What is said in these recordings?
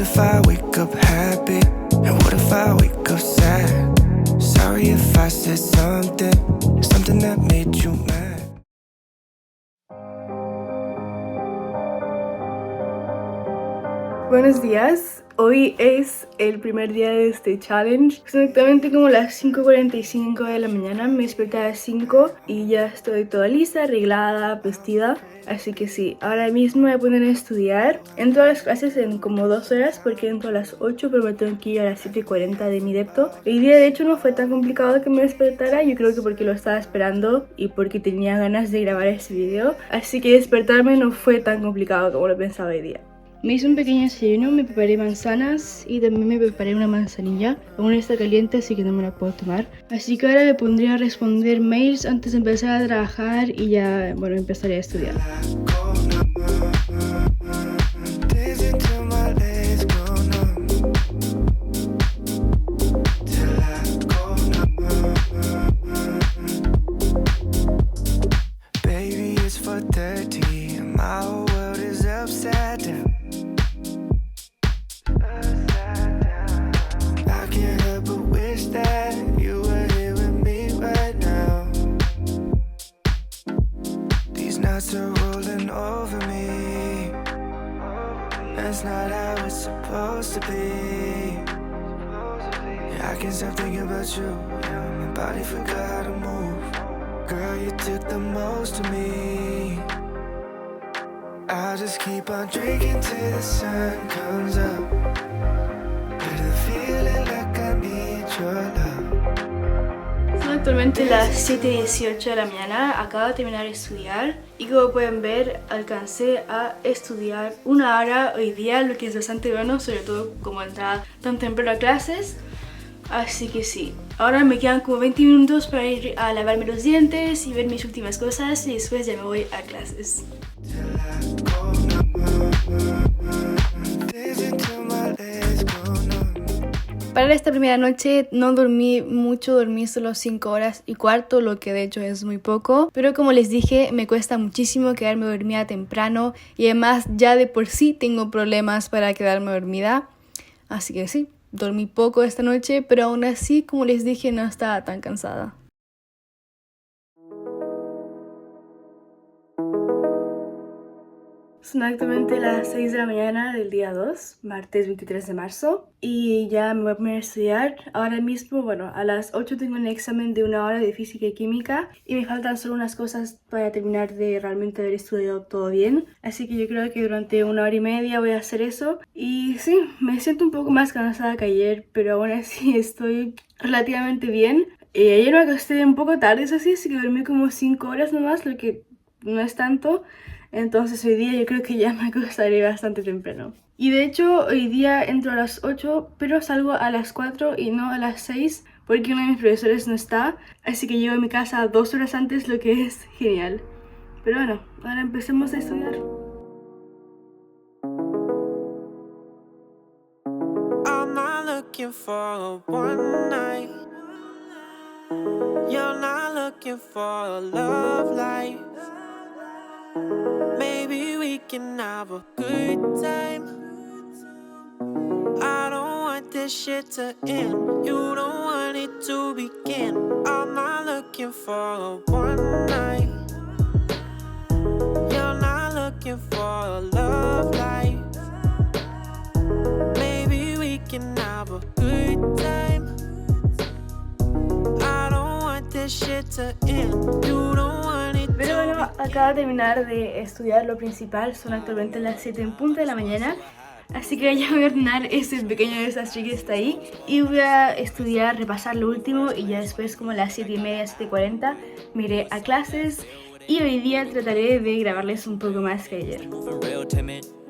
if I wake up happy? And what if I wake up sad? Sorry if I said something that made you mad. Buenos días, hoy es el primer día de este challenge. Son exactamente como las 5:45 de la mañana, me desperté a las 5 y ya estoy toda lista, arreglada, vestida. Así que sí, ahora mismo me voy a poner a estudiar. Entro a las clases en como 2 horas porque entro a las 8, pero me tengo que ir a las 7:40 de mi depto. El día de hecho no fue tan complicado que me despertara, yo creo que porque lo estaba esperando y porque tenía ganas de grabar este video. Así que despertarme no fue tan complicado como lo pensaba hoy día. Me hice un pequeño desayuno, me preparé manzanas y también me preparé una manzanilla. Aún está caliente, así que no me la puedo tomar. Así que ahora me pondré a responder mails antes de empezar a trabajar y ya, bueno, empezaré a estudiar. Baby, it's 4:30 and my whole world is upside down. I can't help but wish that you were here with me right now. These nights are rolling over me. That's not how it's supposed to be. Yeah, I can't stop thinking about you. Yeah, my body forgot how to move. Girl, you took the most of me. I'll just keep on drinking till the sun comes up. Got a feeling like I need your love. Son actualmente las 7:18 de la mañana, acabo de terminar de estudiar y como pueden ver alcancé a estudiar 1 hora hoy día, lo que es bastante bueno, sobre todo como entraba tan temprano a clases. Así que sí, ahora me quedan como 20 minutos para ir a lavarme los dientes y ver mis últimas cosas y después ya me voy a clases. Para esta primera noche no dormí mucho, dormí solo 5 horas y cuarto, lo que de hecho es muy poco. Pero como les dije, me cuesta muchísimo quedarme dormida temprano y además ya de por sí tengo problemas para quedarme dormida. Así que sí, dormí poco esta noche, pero aún así, como les dije, no estaba tan cansada. Son actualmente las 6 de la mañana del día 2, martes 23 de marzo, y ya me voy a poner a estudiar. Ahora mismo, bueno, a las 8 tengo un examen de 1 hora de física y química y me faltan solo unas cosas para terminar de realmente haber estudiado todo bien. Así que yo creo que durante 1 hora y media voy a hacer eso. Y sí, me siento un poco más cansada que ayer, pero aún así estoy relativamente bien. Ayer me acosté un poco tarde, eso sí, así que dormí como 5 horas nomás, lo que no es tanto. Entonces hoy día yo creo que ya me acostaré bastante temprano. Y de hecho hoy día entro a las 8, pero salgo a las 4 y no a las 6 porque uno de mis profesores no está. Así que llego a mi casa 2 horas antes, lo que es genial. Pero bueno, ahora empecemos a estudiar. I'm not looking for one night. You're not looking for a love life. Maybe we can have a good time. I don't want this shit to end. You don't want it to begin. I'm not looking for a one night. You're not looking for a love life. Maybe we can have a good time. I don't want this shit to end. You don't want it. Pero bueno, acabo de terminar de estudiar lo principal, son actualmente las 7 en punto de la mañana. Así que ya voy a ordenar ese pequeño desastre que está ahí y voy a estudiar, repasar lo último y ya después como a las 7:30, 7:40 me iré a clases y hoy día trataré de grabarles un poco más que ayer.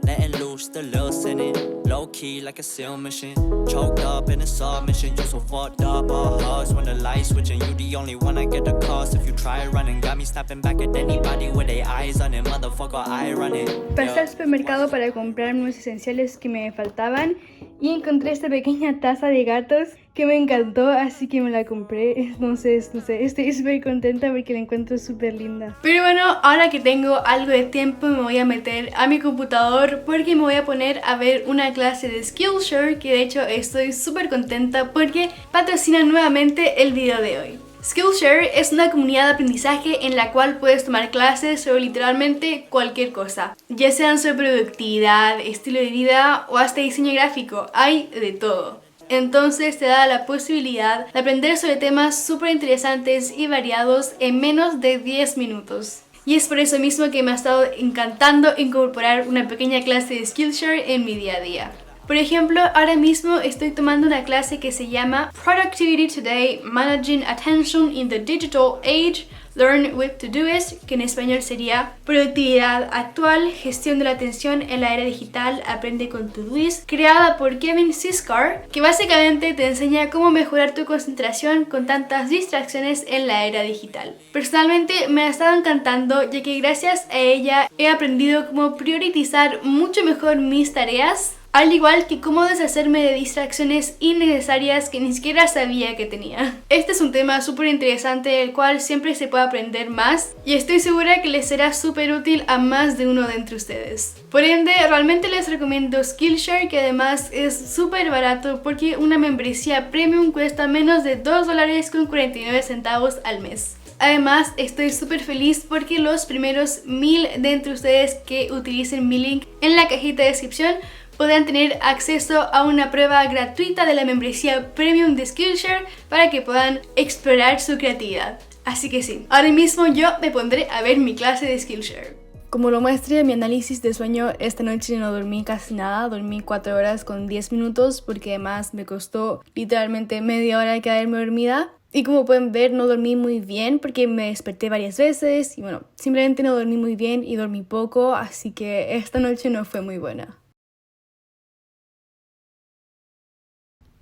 Letting loose the little sinning, low key like a seal machine. Choked up in a submission, you so fucked up. Our hearts when the light switching, you the only one I get the cost. If you try running, got me snapping back at anybody with their eyes on it, motherfucker, I run it. Pasé al supermercado para comprar unos esenciales que me faltaban y encontré esta pequeña taza de gatos que me encantó, así que me la compré. Entonces, no sé, estoy súper contenta porque la encuentro súper linda. Pero bueno, ahora que tengo algo de tiempo me voy a meter a mi computador porque me voy a poner a ver una clase de Skillshare, que de hecho estoy súper contenta porque patrocina nuevamente el video de hoy. Skillshare es una comunidad de aprendizaje en la cual puedes tomar clases sobre literalmente cualquier cosa, ya sean sobre productividad, estilo de vida o hasta diseño gráfico, hay de todo. Entonces te da la posibilidad de aprender sobre temas súper interesantes y variados en menos de 10 minutos. Y es por eso mismo que me ha estado encantando incorporar una pequeña clase de Skillshare en mi día a día. Por ejemplo, ahora mismo estoy tomando una clase que se llama Productivity Today, Managing Attention in the Digital Age, Learn with Todoist, que en español sería Productividad Actual, Gestión de la Atención en la Era Digital, Aprende con Todoist, creada por Kevin Siskar, que básicamente te enseña cómo mejorar tu concentración con tantas distracciones en la era digital. Personalmente me ha estado encantando, ya que gracias a ella he aprendido cómo priorizar mucho mejor mis tareas, al igual que cómo deshacerme de distracciones innecesarias que ni siquiera sabía que tenía. Este es un tema súper interesante del cual siempre se puede aprender más y estoy segura que les será súper útil a más de uno de entre ustedes. Por ende, realmente les recomiendo Skillshare, que además es súper barato porque una membresía premium cuesta menos de $2.49 al mes. Además, estoy súper feliz porque los primeros 1000 de entre ustedes que utilicen mi link en la cajita de descripción podrán tener acceso a una prueba gratuita de la membresía Premium de Skillshare para que puedan explorar su creatividad. Así que sí, ahora mismo yo me pondré a ver mi clase de Skillshare. Como lo muestre en mi análisis de sueño, esta noche no dormí casi nada, dormí 4 horas con 10 minutos porque además me costó literalmente media hora quedarme dormida. Y como pueden ver, no dormí muy bien porque me desperté varias veces y bueno, simplemente no dormí muy bien y dormí poco, así que esta noche no fue muy buena.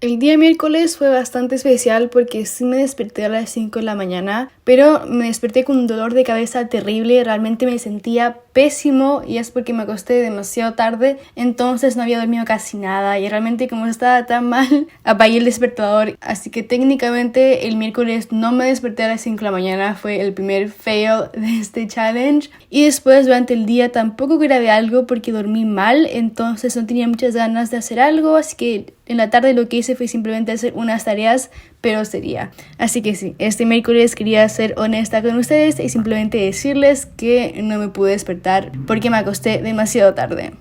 El día miércoles fue bastante especial porque sí me desperté a las 5 de la mañana, pero me desperté con un dolor de cabeza terrible, realmente me sentía pésimo y es porque me acosté demasiado tarde, entonces no había dormido casi nada y realmente como estaba tan mal, apagué el despertador, así que técnicamente el miércoles no me desperté a las 5 de la mañana, fue el primer fail de este challenge y después durante el día tampoco grabé algo porque dormí mal, entonces no tenía muchas ganas de hacer algo, así que en la tarde lo que hice fue simplemente hacer unas tareas, pero sería. Así que sí, este miércoles quería ser honesta con ustedes y simplemente decirles que no me pude despertar porque me acosté demasiado tarde.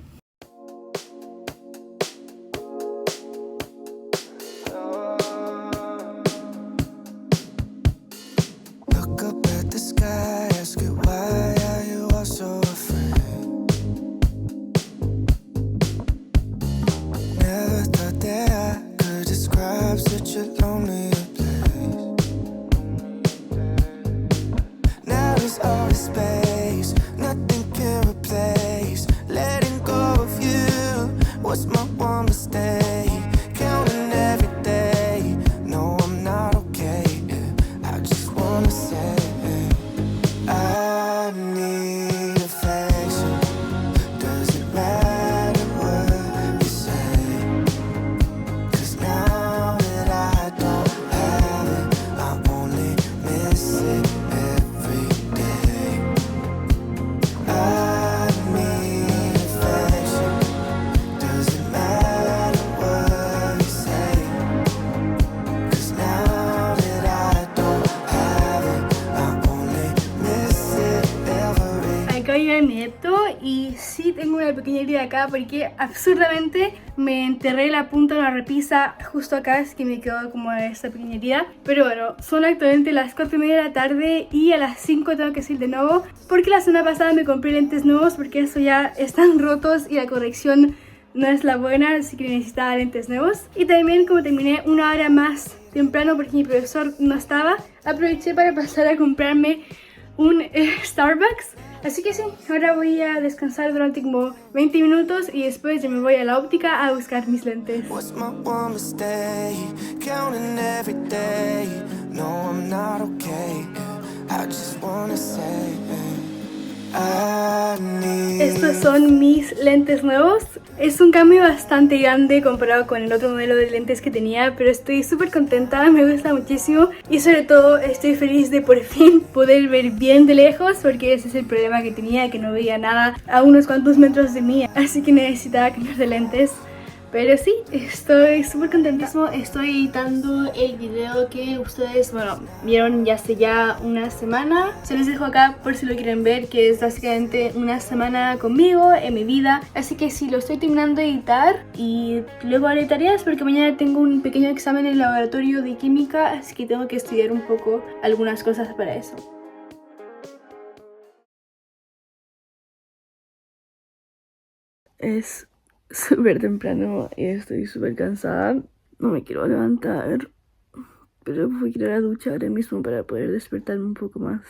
Look up at the sky, ask it why are you all so afraid? Never thought that I could describe such a lonely place. Now there's all this space, nothing can replace. Letting go of you was my one mistake. Counting every day, no I'm not okay. I just wanna say I need affection. Doesn't matter what you say, 'cause now that I don't have it, I only miss it every day. I need affection. Doesn't matter what you say, 'cause now that I don't have it, I only miss it every day. Acabo de llegar mi depto y sí tengo una pequeña herida acá porque absurdamente me enterré la punta de una repisa justo acá, así que me quedó como esta pequeña herida. Pero bueno, son actualmente las 4:30 de la tarde y a las 5 tengo que salir de nuevo porque la semana pasada me compré lentes nuevos porque estos ya están rotos y la corrección no es la buena, así que necesitaba lentes nuevos. Y también como terminé una hora más temprano porque mi profesor no estaba, aproveché para pasar a comprarme un Starbucks. Así que sí, ahora voy a descansar durante como 20 minutos y después ya me voy a la óptica a buscar mis lentes. What's my one mistake? Counting every day. No, I'm not okay. I just wanna say I need. Estos son mis lentes nuevos. Es un cambio bastante grande comparado con el otro modelo de lentes que tenía, pero estoy súper contenta, me gusta muchísimo y sobre todo estoy feliz de por fin poder ver bien de lejos, porque ese es el problema que tenía, que no veía nada a unos cuantos metros de mí, así que necesitaba cambiar de lentes. Pero sí, estoy súper contenta. Estoy editando el video que ustedes, bueno, vieron ya hace ya una semana. Se los dejo acá por si lo quieren ver, que es básicamente una semana conmigo, en mi vida. Así que sí, lo estoy terminando de editar y luego haré tareas porque mañana tengo un pequeño examen en el laboratorio de química, así que tengo que estudiar un poco algunas cosas para eso. Es súper temprano y estoy súper cansada. No me quiero levantar, pero voy a ir a la ducha ahora mismo para poder despertarme un poco más.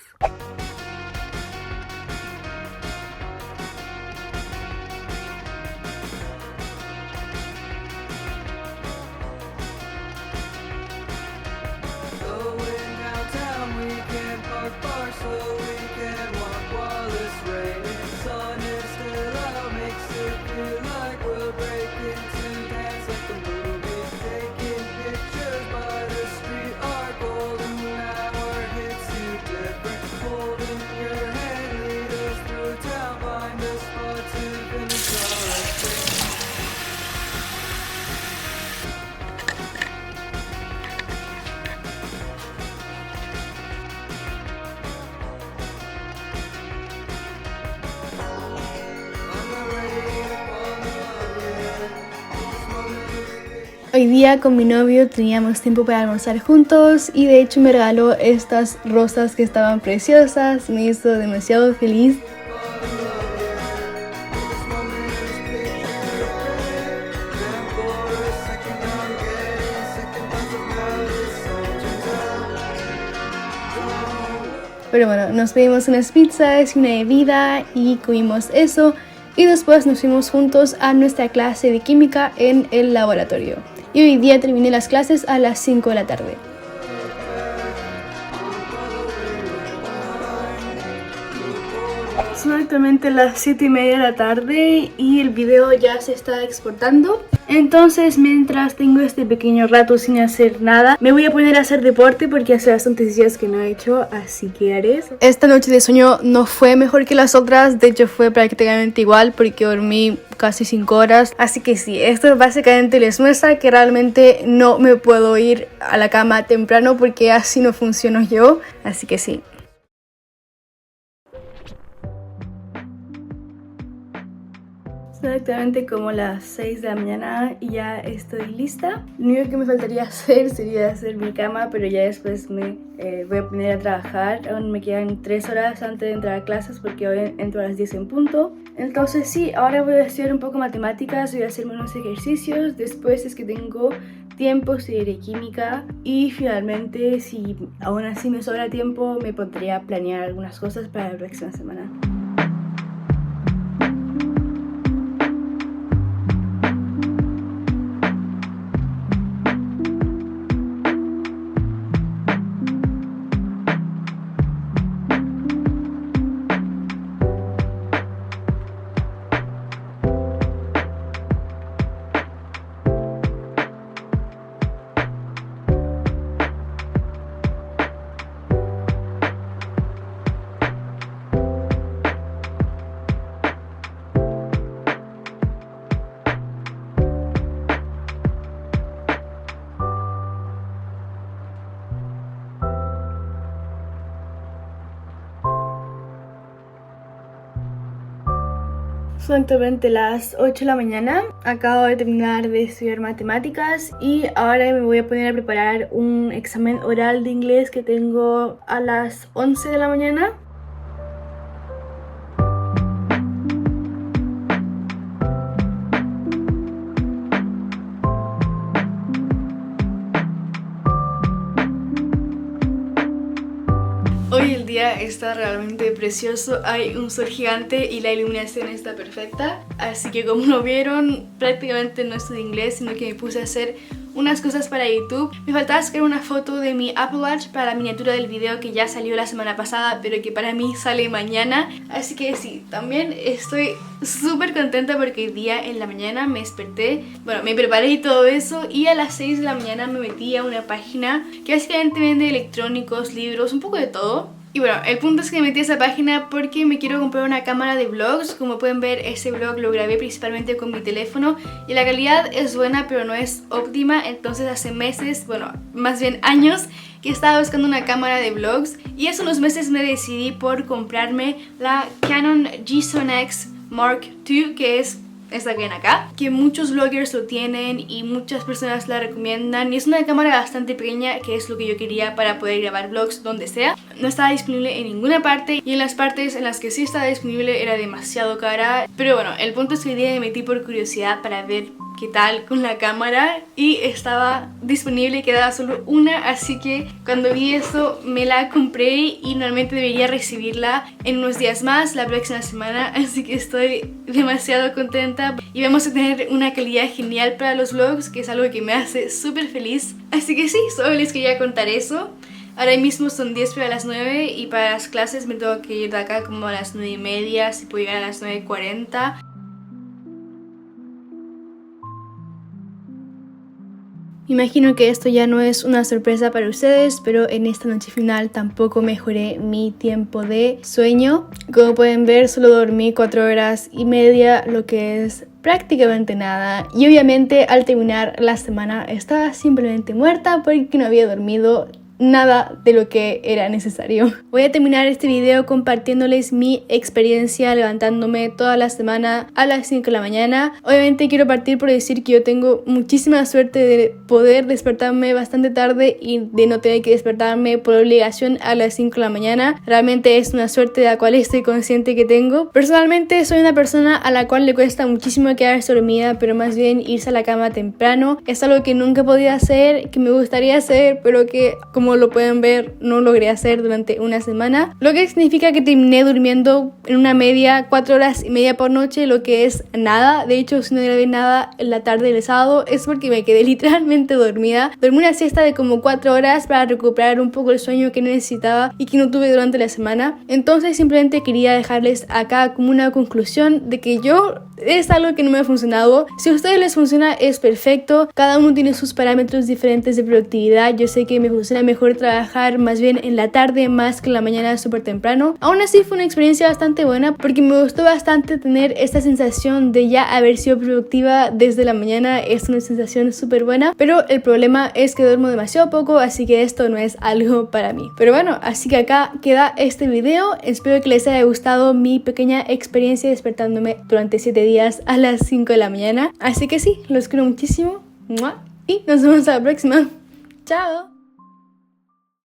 Hoy día con mi novio teníamos tiempo para almorzar juntos y de hecho me regaló estas rosas que estaban preciosas, me hizo demasiado feliz. Pero bueno, nos pedimos unas pizzas y una bebida y comimos eso y después nos fuimos juntos a nuestra clase de química en el laboratorio. Y hoy día terminé las clases a las 5 de la tarde. Son actualmente las 7:30 de la tarde y el video ya se está exportando. Entonces, mientras tengo este pequeño rato sin hacer nada, me voy a poner a hacer deporte porque hace bastantes días que no he hecho, así que haré eso. Esta noche de sueño no fue mejor que las otras, de hecho fue prácticamente igual porque dormí casi 5 horas. Así que sí, esto básicamente les muestra que realmente no me puedo ir a la cama temprano porque así no funciono yo. Así que sí. Son exactamente como las 6 de la mañana y ya estoy lista. Lo único que me faltaría hacer sería hacer mi cama, pero ya después me voy a poner a trabajar. Aún me quedan 3 horas antes de entrar a clases porque hoy entro a las 10 en punto. Entonces sí, ahora voy a estudiar un poco matemáticas, voy a hacerme unos ejercicios. Después es que tengo tiempo, estudiaré química y finalmente, si aún así me sobra tiempo, me pondré a planear algunas cosas para la próxima semana. Son actualmente las 8 de la mañana, acabo de terminar de estudiar matemáticas y ahora me voy a poner a preparar un examen oral de inglés que tengo a las 11 de la mañana. Hoy el día está realmente precioso, hay un sol gigante y la iluminación está perfecta. Así que como lo vieron, prácticamente no estudié inglés, sino que me puse a hacer unas cosas para YouTube. Me faltaba sacar una foto de mi Apple Watch para la miniatura del video que ya salió la semana pasada, pero que para mí sale mañana. Así que sí, también estoy súper contenta porque hoy día en la mañana me desperté, bueno, me preparé y todo eso, y a las 6 de la mañana me metí a una página que básicamente vende electrónicos, libros, un poco de todo. Y bueno, el punto es que me metí a esa página porque me quiero comprar una cámara de vlogs. Como pueden ver, ese vlog lo grabé principalmente con mi teléfono y la calidad es buena pero no es óptima. Entonces hace meses, bueno, más bien años, que estaba buscando una cámara de vlogs, y hace unos meses me decidí por comprarme la Canon G-Son-X Mark II, que es esta que ven acá, que muchos vloggers lo tienen y muchas personas la recomiendan, y es una cámara bastante pequeña, que es lo que yo quería para poder grabar vlogs donde sea. No estaba disponible en ninguna parte, y en las partes en las que sí estaba disponible era demasiado cara. Pero bueno, el punto es que hoy día me metí por curiosidad para ver qué tal con la cámara, y estaba disponible, quedaba solo una, así que cuando vi esto me la compré y normalmente debería recibirla en unos días más, la próxima semana, así que estoy demasiado contenta y vamos a tener una calidad genial para los vlogs, que es algo que me hace súper feliz. Así que sí, solo les quería contar eso. Ahora mismo son 10 para las 9 y para las clases me tengo que ir de acá como a las 9:30, si puedo llegar a las 9:40. Imagino que esto ya no es una sorpresa para ustedes, pero en esta noche final tampoco mejoré mi tiempo de sueño. Como pueden ver, solo dormí 4 horas y media, lo que es prácticamente nada. Y obviamente al terminar la semana estaba simplemente muerta porque no había dormido nada de lo que era necesario. Voy a terminar este video compartiéndoles mi experiencia levantándome toda la semana a las 5 de la mañana. Obviamente quiero partir por decir que yo tengo muchísima suerte de poder despertarme bastante tarde y de no tener que despertarme por obligación a las 5 de la mañana. Realmente es una suerte de la cual estoy consciente que tengo. Personalmente soy una persona a la cual le cuesta muchísimo quedarse dormida, pero más bien irse a la cama temprano. Es algo que nunca podía hacer, que me gustaría hacer, pero que, como lo pueden ver, no logré hacer durante una semana, lo que significa que terminé durmiendo en una media 4 horas y media por noche, lo que es nada. De hecho, si no grabé nada en la tarde del sábado es porque me quedé literalmente dormida. Dormí una siesta de como 4 horas para recuperar un poco el sueño que necesitaba y que no tuve durante la semana. Entonces simplemente quería dejarles acá como una conclusión de que es algo que no me ha funcionado. Si a ustedes les funciona, es perfecto. Cada uno tiene sus parámetros diferentes de productividad. Yo sé que me funciona mejor trabajar más bien en la tarde más que en la mañana súper temprano. Aún así fue una experiencia bastante buena porque me gustó bastante tener esta sensación de ya haber sido productiva desde la mañana. Es una sensación súper buena, pero el problema es que duermo demasiado poco, así que esto no es algo para mí. Pero bueno, así que acá queda este video. Espero que les haya gustado mi pequeña experiencia despertándome durante 7 días a las 5 de la mañana. Así que sí, los quiero muchísimo y nos vemos a la próxima. Chao.